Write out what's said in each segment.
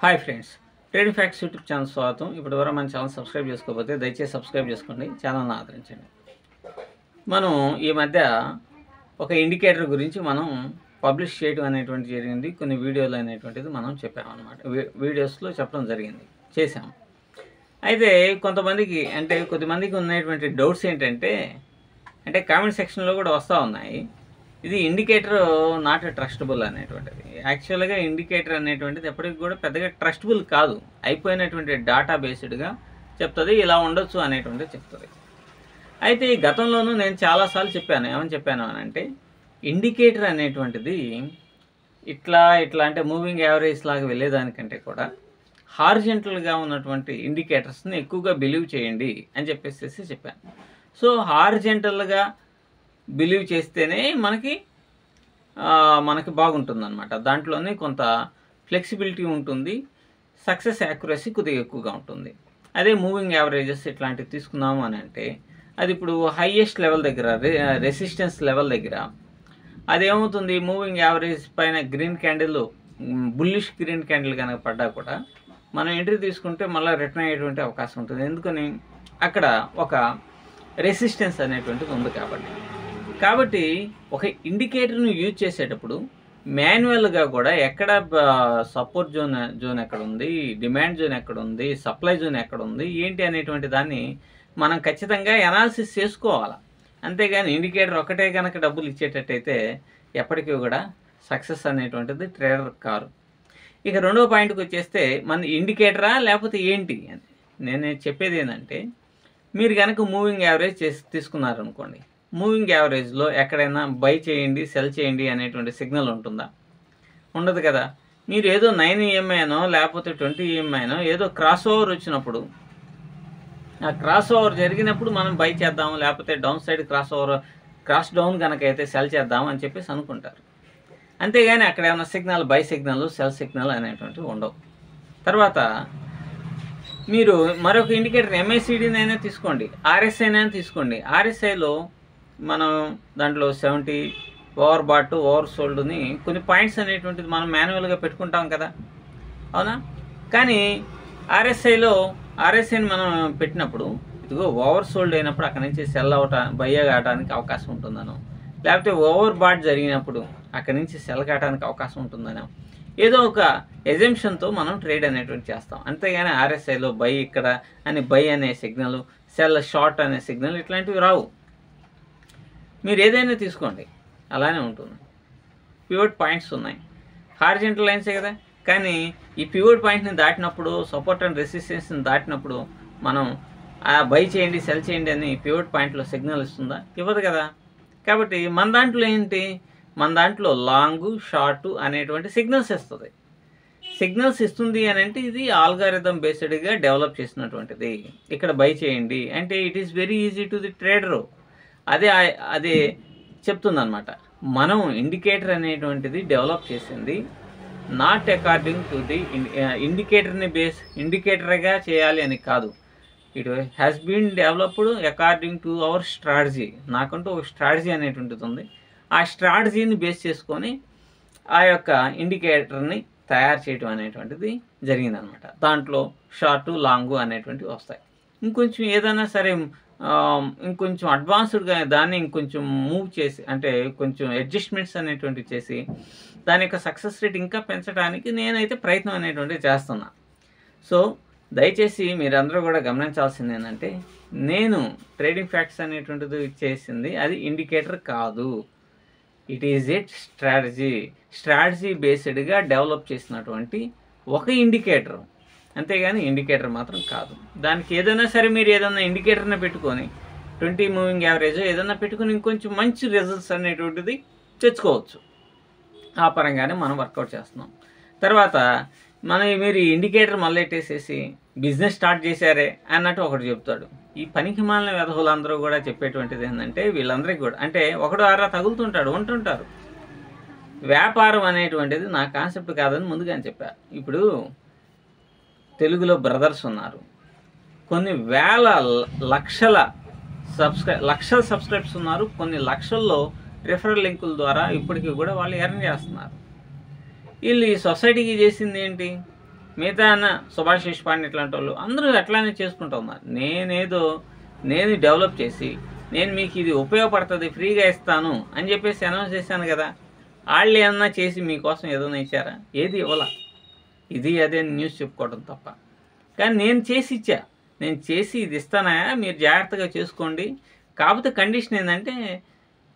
Hi friends, trading facts YouTube channel స్వాగతం. ఇప్పటివరకు మన ఛానల్ సబ్స్క్రైబ్ చేసుకోకపోతే దయచేసి సబ్స్క్రైబ్ చేసుకోండి, ఛానల్ని ఆదరించండి. మనం ఈ మధ్య ఒక ఇండికేటర్ గురించి మనం పబ్లిష్ చేయడం అనేటువంటి జరిగింది. కొన్ని వీడియోలు అనేటువంటిది మనం చెప్పామన్నమాట, వీడియోస్లో చెప్పడం జరిగింది, చేసాం. అయితే కొద్దిమందికి ఉన్నటువంటి డౌట్స్ ఏంటంటే కామెంట్ సెక్షన్లో కూడా వస్తూ ఉన్నాయి, ఇది ఇండికేటర్ నాట్ ట్రస్టబుల్ అనేటువంటిది. యాక్చువల్గా ఇండికేటర్ అనేటువంటిది ఎప్పటికి కూడా పెద్దగా ట్రస్టబుల్ కాదు, అయిపోయినటువంటి డేటా బేస్డ్గా చెప్తుంది, ఇలా ఉండొచ్చు అనేటువంటిది చెప్తుంది. అయితే ఈ గతంలోనూ నేను చాలాసార్లు చెప్పాను. ఏమని చెప్పాను అని అంటే, ఇండికేటర్ అనేటువంటిది ఇట్లా అంటే మూవింగ్ యావరేజ్ లాగా వెళ్ళేదానికంటే కూడా హారిజంటల్గా ఉన్నటువంటి ఇండికేటర్స్ని ఎక్కువగా బిలీవ్ చేయండి అని చెప్పేసి చెప్పాను. సో హారిజంటల్గా బిలీవ్ చేస్తేనే మనకి బాగుంటుందన్నమాట. దాంట్లోనే కొంత ఫ్లెక్సిబిలిటీ ఉంటుంది, సక్సెస్ యాక్యురసీ కొద్దిగా ఎక్కువగా ఉంటుంది. అదే మూవింగ్ యావరేజెస్ ఇట్లాంటివి తీసుకున్నాము అని అంటే, అది ఇప్పుడు హైయెస్ట్ లెవెల్ దగ్గర, రెసిస్టెన్స్ లెవెల్ దగ్గర అదేమవుతుంది, మూవింగ్ యావరేజ్ పైన green candle, bullish green candle కనుక పడ్డా కూడా మనం ఎంట్రీ తీసుకుంటే మళ్ళీ రిటర్న్ అయ్యేటువంటి అవకాశం ఉంటుంది. ఎందుకని, అక్కడ ఒక రెసిస్టెన్స్ అనేటువంటిది ఉంది కాబట్టి ఒక ఇండికేటర్ను యూజ్ చేసేటప్పుడు మాన్యువల్గా కూడా ఎక్కడ సపోర్ట్ జోన్ ఎక్కడ ఉంది, డిమాండ్ జోన్ ఎక్కడ ఉంది, సప్లై జోన్ ఎక్కడ ఉంది, ఏంటి అనేటువంటి దాన్ని మనం ఖచ్చితంగా అనాలిసిస్ చేసుకోవాలి. అంతేగాని ఇండికేటర్ ఒకటే కనుక డబ్బులు ఇచ్చేటట్టయితే ఎప్పటికీ కూడా సక్సెస్ అనేటువంటిది ట్రేడర్ కారు. ఇక రెండవ పాయింట్కి వచ్చేస్తే, మన ఇండికేటరా లేకపోతే ఏంటి అని నేను చెప్పేది ఏంటంటే, మీరు కనుక మూవింగ్ యావరేజ్ తీసుకున్నారనుకోండి, మూవింగ్ యావరేజ్లో ఎక్కడైనా బై చేయండి, సెల్ చేయండి అనేటువంటి సిగ్నల్ ఉంటుందా? ఉండదు కదా. మీరు ఏదో 9 EMIనో లేకపోతే 20 EMIనో ఏదో క్రాస్ ఓవర్ వచ్చినప్పుడు, ఆ క్రాస్ ఓవర్ జరిగినప్పుడు మనం బై చేద్దాము, లేకపోతే డౌన్ సైడ్ క్రాస్ డౌన్ కనుక అయితే సెల్ చేద్దాము అని చెప్పేసి అనుకుంటారు. అంతేగాని అక్కడ ఏమైనా signal, by signal, cell signal అనేటువంటివి ఉండవు. తర్వాత మీరు మరొక ఇండికేటర్ MACDనైనా తీసుకోండి, RSIనైనా తీసుకోండి. RSIలో మనం దాంట్లో 70 ఓవర్ బాట్, ఓవర్ సోల్డ్ని కొన్ని పాయింట్స్ అనేటువంటిది మనం మాన్యువల్గా పెట్టుకుంటాం కదా, అవునా? కానీ RSIని మనం పెట్టినప్పుడు, ఇదిగో ఓవర్ సోల్డ్ అయినప్పుడు అక్కడి నుంచి సెల్ బై కావడానికి అవకాశం ఉంటుందనో, లేకపోతే ఓవర్ బాట్ జరిగినప్పుడు అక్కడి నుంచి సెల్ కావడానికి అవకాశం ఉంటుందనో, ఏదో ఒక ఎజంప్షన్తో మనం ట్రేడ్ అనేటువంటి చేస్తాం. అంతేగాని RSIలో బై ఇక్కడ అని, బై అనే సిగ్నల్, సెల్ షార్ట్ అనే సిగ్నల్ ఇట్లాంటివి రావు. మీరు ఏదైనా తీసుకోండి అలానే ఉంటుంది. పివట్ పాయింట్స్ ఉన్నాయి, హారిజంటల్ లైన్సే కదా. కానీ ఈ పివట్ పాయింట్ని దాటినప్పుడు, సపోర్ట్ అండ్ రెసిస్టెన్స్ని దాటినప్పుడు మనం బై చేయండి, సెల్ చేయండి అని పివట్ పాయింట్లో సిగ్నల్ ఇస్తుందా? ఇవ్వదు కదా. కాబట్టి మన దాంట్లో ఏంటి, మన దాంట్లో లాంగ్, షార్ట్ అనేటువంటి సిగ్నల్స్ ఇస్తుంది. సిగ్నల్స్ ఇస్తుంది అని అంటే ఇది ఆల్గారిథం బేస్డ్గా డెవలప్ చేసినటువంటిది. ఇక్కడ బై చేయండి అంటే it is very easy to the trader. అదే చెప్తుందన్నమాట. మనం ఇండికేటర్ అనేటువంటిది డెవలప్ చేసింది నాట్ అకార్డింగ్ టు ది ఇండికేటర్గా చేయాలి అని కాదు. It has been developed according to our strategy. నాకంటూ ఒక స్ట్రాటజీ అనేటువంటిది ఉంది. ఆ స్ట్రాటజీని బేస్ చేసుకొని ఆ యొక్క ఇండికేటర్ని తయారు చేయడం అనేటువంటిది జరిగిందనమాట. దాంట్లో షార్టు, లాంగు అనేటువంటివి వస్తాయి. ఇంకొంచెం ఏదైనా సరే ఇంకొంచెం అడ్వాన్స్డ్గా దాన్ని ఇంకొంచెం మూవ్ చేసి, అంటే కొంచెం అడ్జస్ట్మెంట్స్ అనేటువంటివి చేసి దాని యొక్క సక్సెస్ రేట్ ఇంకా పెంచడానికి నేనైతే ప్రయత్నం అనేటువంటివి చేస్తున్నా. సో దయచేసి మీరందరూ కూడా గమనించాల్సింది ఏంటంటే, నేను ట్రేడింగ్ ఫ్యాక్ట్స్ అనేటువంటిది చేసింది అది ఇండికేటర్ కాదు, ఇట్ ఈజ్ ఇట్ స్ట్రాటజీ బేస్డ్గా డెవలప్ చేసినటువంటి ఒక ఇండికేటర్, అంతేగాని ఇండికేటర్ మాత్రం కాదు. దానికి ఏదైనా సరే మీరు ఏదైనా ఇండికేటర్ని పెట్టుకొని 20 మూవింగ్ యావరేజ్ ఏదైనా పెట్టుకొని ఇంకొంచెం మంచి రిజల్ట్స్ అనేటువంటిది తెచ్చుకోవచ్చు. ఆ పరంగానే మనం వర్కౌట్ చేస్తున్నాం. తర్వాత మీరు ఇండికేటర్ మళ్ళెట్టేసేసి బిజినెస్ స్టార్ట్ చేశారే అన్నట్టు ఒకటి చెప్తాడు. ఈ పనికి మాలిన వెధవులందరూ కూడా చెప్పేటువంటిది ఏంటంటే, వీళ్ళందరికీ కూడా అంటే ఒకడు ఆరా తగులుతుంటాడు, ఉంటుంటారు. వ్యాపారం అనేటువంటిది నా కాన్సెప్ట్ కాదని ముందుగానే చెప్పారు. ఇప్పుడు తెలుగులో బ్రదర్స్ ఉన్నారు, కొన్ని వేల లక్షల సబ్స్క్రైబ్స్ ఉన్నారు, కొన్ని లక్షల్లో రిఫరల్ లింకుల ద్వారా ఇప్పటికీ కూడా వాళ్ళు ఎర్న్ చేస్తున్నారు. వీళ్ళు ఈ సొసైటీకి చేసింది ఏంటి, మిగతా సుభాష్ దేశపాండే ఇట్లాంటి వాళ్ళు అందరూ అట్లానే చేసుకుంటూ ఉన్నారు. నేను డెవలప్ చేసి నేను మీకు ఇది ఉపయోగపడుతుంది, ఫ్రీగా ఇస్తాను అని చెప్పేసి అనౌన్స్ చేశాను కదా. వాళ్ళు ఏమన్నా చేసి మీకోసం ఏదైనా ఇచ్చారా? ఏది ఇవ్వాల. ఇది అదే న్యూస్ చెప్పుకోవడం తప్ప. కానీ నేను చేసి ఇచ్చా, నేను చేసి ఇది ఇస్తానా, మీరు జాగ్రత్తగా చేసుకోండి. కాకపోతే కండిషన్ ఏంటంటే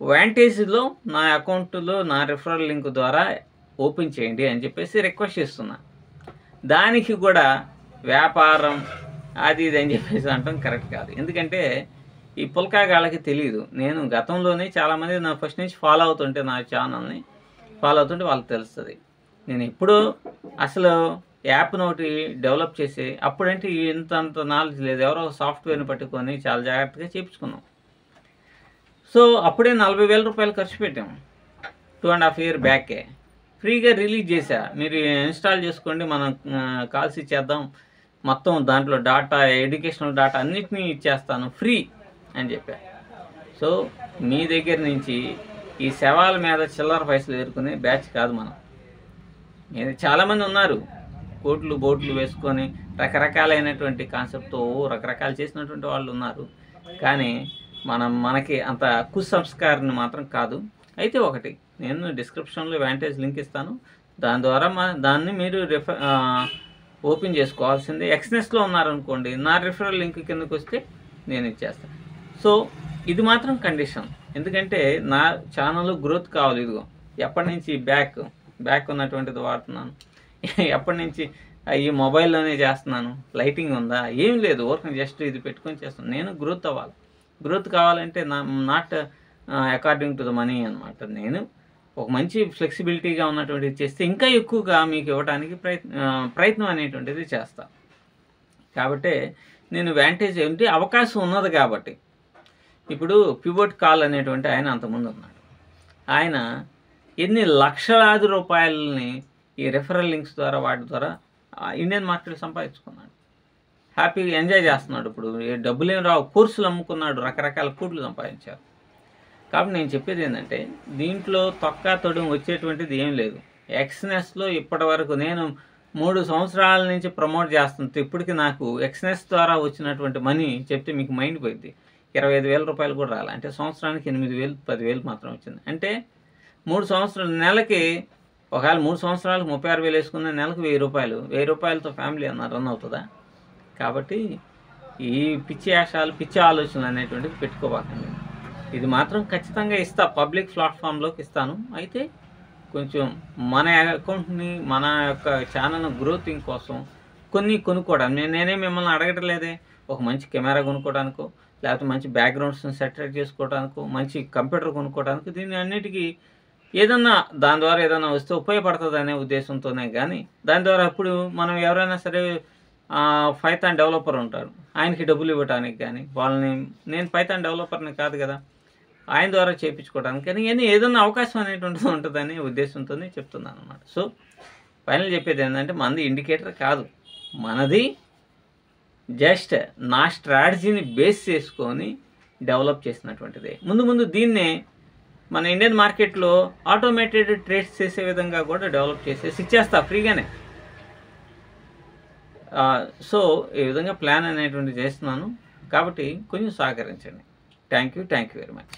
వాంటేజ్లో నా అకౌంట్లో నా రిఫరల్ లింక్ ద్వారా ఓపెన్ చేయండి అని చెప్పేసి రిక్వెస్ట్ చేస్తున్నా. దానికి కూడా వ్యాపారం అది ఇది అని చెప్పేసి అంటాం కరెక్ట్ కాదు. ఎందుకంటే ఈ పుల్కాగాళ్ళకి తెలియదు. నేను గతంలోనే చాలామంది నా ఫస్ట్ నుంచి ఫాలో అవుతుంటే, నా ఛానల్ని ఫాలో అవుతుంటే వాళ్ళకి తెలుస్తుంది. నేను ఎప్పుడూ అసలు యాప్ను ఒకటి డెవలప్ చేసి అప్పుడంటే ఇంతంత నాలెడ్జ్ లేదు. ఎవరో సాఫ్ట్వేర్ని పట్టుకొని చాలా జాగ్రత్తగా చేయించుకున్నాం. సో అప్పుడే 40,000 రూపాయలు ఖర్చు పెట్టాము 2.5 year బ్యాకే. ఫ్రీగా రిలీజ్ చేశా, మీరు ఇన్స్టాల్ చేసుకోండి, మనం కాల్స్ ఇచ్చేద్దాం, మొత్తం దాంట్లో డాటా, ఎడ్యుకేషనల్ డాటా అన్నిటినీ ఇచ్చేస్తాను ఫ్రీ అని చెప్పా. సో మీ దగ్గర నుంచి ఈ శవాల మీద చిల్లర పైసలు ఏరుకునే బ్యాచ్ కాదు మనం. చాలామంది ఉన్నారు కోట్లు బోట్లు వేసుకొని రకరకాలైనటువంటి కాన్సెప్ట్తో రకరకాలు చేసినటువంటి వాళ్ళు ఉన్నారు. కానీ మనకి అంత కుసంస్కారాన్ని మాత్రం కాదు. అయితే ఒకటి, నేను డిస్క్రిప్షన్లో వాంటేజ్ లింక్ ఇస్తాను, దాని ద్వారా దాన్ని మీరు ఓపెన్ చేసుకోవాల్సిందే. ఎక్స్నెస్లో ఉన్నారనుకోండి, నా రిఫరల్ లింక్ కిందకు వస్తే నేను ఇచ్చేస్తాను. సో ఇది మాత్రం కండిషన్. ఎందుకంటే నా ఛానల్ గ్రోత్ కావాలి. ఇదిగో ఎప్పటి నుంచి బ్యాక్ ఉన్నటువంటిది వాడుతున్నాను, ఎప్పటి నుంచి ఈ మొబైల్లోనే చేస్తున్నాను. లైటింగ్ ఉందా? ఏం లేదు, ఊరికి జస్ట్ ఇది పెట్టుకొని చేస్తాను. నేను గ్రోత్ అవ్వాలి. గ్రోత్ కావాలంటే not according to the money అనమాట. నేను ఒక మంచి ఫ్లెక్సిబిలిటీగా ఉన్నటువంటిది చేస్తే ఇంకా ఎక్కువగా మీకు ఇవ్వడానికి ప్రయత్నం అనేటువంటిది చేస్తాను. కాబట్టి నేను వాంటేజ్ ఏంటి, అవకాశం ఉన్నది కాబట్టి. ఇప్పుడు పివోట్ కాల్ అనేటువంటి ఆయన అంతకుముందు ఉన్నాడు. ఆయన ఎన్ని లక్షలాది రూపాయలని ఈ రెఫరల్ లింక్స్ ద్వారా వాటి ద్వారా ఇండియన్ మార్కెట్ సంపాదించుకున్నాడు. హ్యాపీగా ఎంజాయ్ చేస్తున్నాడు. ఇప్పుడు డబ్బులు ఏం రావు, కోర్సులు అమ్ముకున్నాడు, రకరకాల కోట్లు సంపాదించారు. కాబట్టి నేను చెప్పేది ఏంటంటే దీంట్లో తొక్క తొడుగు వచ్చేటువంటిది ఏం లేదు. ఎక్స్నెస్లో ఇప్పటి వరకు నేను 3 సంవత్సరాల నుంచి ప్రమోట్ చేస్తుంటే ఇప్పటికి నాకు ఎక్స్నెస్ ద్వారా వచ్చినటువంటి మనీ చెప్తే మీకు మైండ్ పోయింది. 25,000 రూపాయలు కూడా రాలి. అంటే సంవత్సరానికి 8,000 10,000 మాత్రం వచ్చింది. అంటే 3 సంవత్సరాలు, నెలకి ఒకవేళ 3 సంవత్సరాలకు 36,000 వేసుకున్న నెలకు 1,000 రూపాయలు. 1,000 రూపాయలతో ఫ్యామిలీ రన్ అవుతుందా? కాబట్టి ఈ పిచ్చి యాషాలు, పిచ్చి ఆలోచనలు అనేటువంటివి పెట్టుకోబాకండి. ఇది మాత్రం ఖచ్చితంగా ఇస్తా, పబ్లిక్ ప్లాట్ఫామ్లోకి ఇస్తాను. అయితే కొంచెం మన అకౌంట్ని, మన యొక్క ఛానల్ గ్రోతింగ్ కోసం కొన్ని కొనుక్కోవడానికి నేనే మిమ్మల్ని అడగటం లేదే. ఒక మంచి కెమెరా కొనుక్కోవడానికో, లేకపోతే మంచి బ్యాక్గ్రౌండ్స్ని సెటరేట్ చేసుకోవడానికో, మంచి కంప్యూటర్ కొనుక్కోవడానికి, దీన్ని అన్నిటికీ ఏదన్నా దాని ద్వారా ఏదైనా వస్తే ఉపయోగపడుతుంది అనే ఉద్దేశంతోనే. కానీ దాని ద్వారా ఇప్పుడు మనం ఎవరైనా సరే పైథాన్ డెవలపర్ ఉంటాడు, ఆయనకి డబ్బులు ఇవ్వడానికి కానీ, వాళ్ళని, నేను పైథాన్ డెవలపర్ని కాదు కదా, ఆయన ద్వారా చేయించుకోవడానికి కానీ ఏదైనా అవకాశం అనేటువంటిది ఉంటుందనే ఉద్దేశంతోనే చెప్తున్నాను అనమాట. సో ఫైనల్ చెప్పేది ఏంటంటే మనది ఇండికేటర్ కాదు, మనది జస్ట్ నా స్ట్రాటజీని బేస్ చేసుకొని డెవలప్ చేసినటువంటిదే. ముందు దీన్నే మన ఇండియన్ మార్కెట్లో ఆటోమేటెడ్ ట్రేడ్స్ చేసే విధంగా కూడా డెవలప్ చేసేసి ఇచ్చేస్తా ఫ్రీగానే. సో ఈ విధంగా ప్లాన్ అనేటువంటి చేస్తున్నాను. కాబట్టి కొంచెం సహకరించండి. Thank you very much.